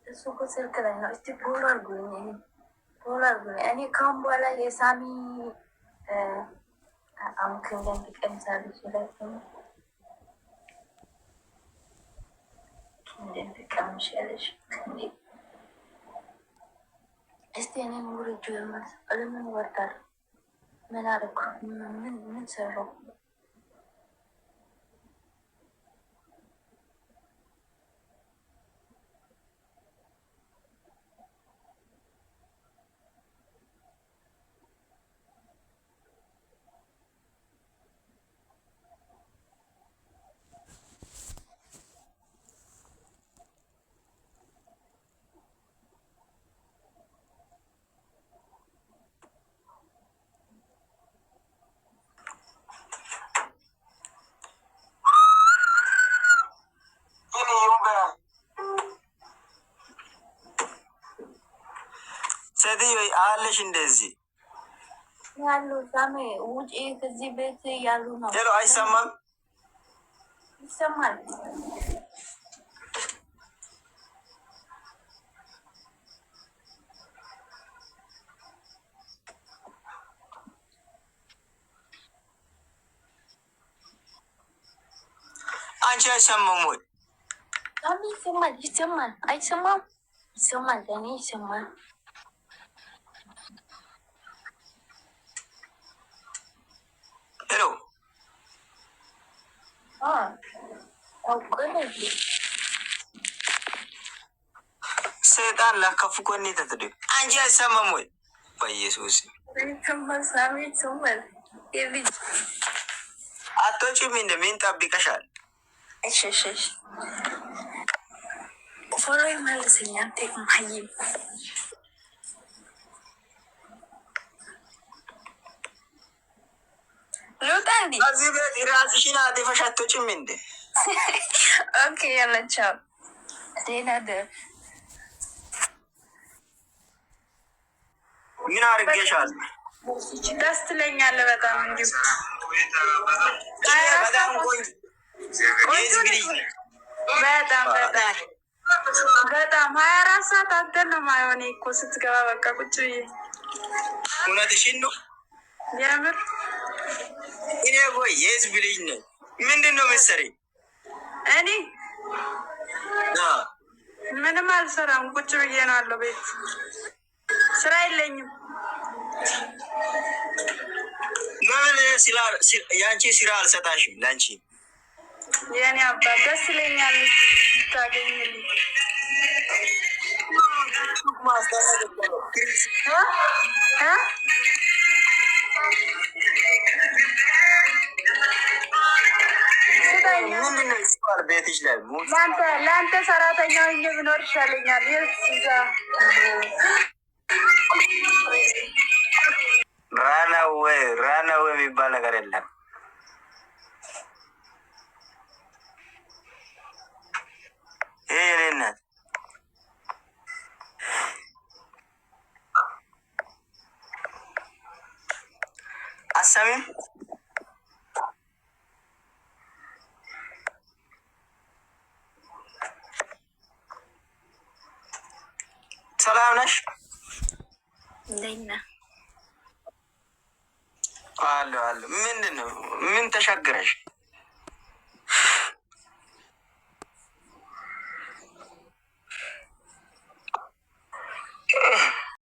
እሱ እኮ ስልክ ላይ ነው። እስቲ ፎሎ አድርጉኝ፣ ፎሎ አድርጉኝ። እኔ ካሁን በኋላ የሳሚ አሁን ክንደን ትቀምሳል ይችላል ክንደን ትቀምሻለሽ። እስቲ እኔን ውርጁ የማለት ለምን ወርዳል? ምን አደረኩ? ምን ሰራው? ሴትዮ አለሽ እንደዚህ ያሉ ሳሜ ውጪ ከዚህ ቤት ያሉ ነው። ሄሎ፣ አይሰማም? ይሰማል። አንቺ አይሰማም ወይ? ሳሜ ይሰማል። ይሰማል። አይሰማም? ይሰማል። እኔ ይሰማል። ሄሎ ሰይጣን ላከፉ ኮኔ ተትደ አንቺ አይሰማም ወይ? በኢየሱስ አቶጭም እንደምን ጠብቀሻል? ፎሎ ይመልሰኛ ቴክ ማይም ሉጣንዲ እዚህ ቤት ራስሽን አጥፈሽ አትወጪም እንዴ? ኦኬ ያለ ቻው። ደህና ደር። ምን አድርጌሻል? ደስ ትለኛለህ በጣም እንዲሁ በጣም በጣም በጣም 24 ሰዓት አንተን ነው የማይሆን እኮ ስትገባ በቃ ቁጭ ብዬ እውነትሽን ነው የምር እኔ ቆይ የህዝብ ልጅ ነኝ። ምንድን ነው መሰለኝ እኔ ምንም አልሰራም፣ ቁጭ ብዬ ነው አለው ቤት ስራ የለኝም። ለምን የአንቺ ስራ አልሰጣሽም? ለአንቺ የኔ አባት ደስ ይለኛል ታገኝልኝ። ቤትሽ ላይ ለአንተ ሰራተኛ ሆኜ ብኖር ይሻለኛል። ራናዌ የሚባል ነገር የለም። ይሄ የኔ እናት አሰሚም ሰላም ነሽ? እንደና አለ ምንድን ነው? ምን ተሻገረሽ?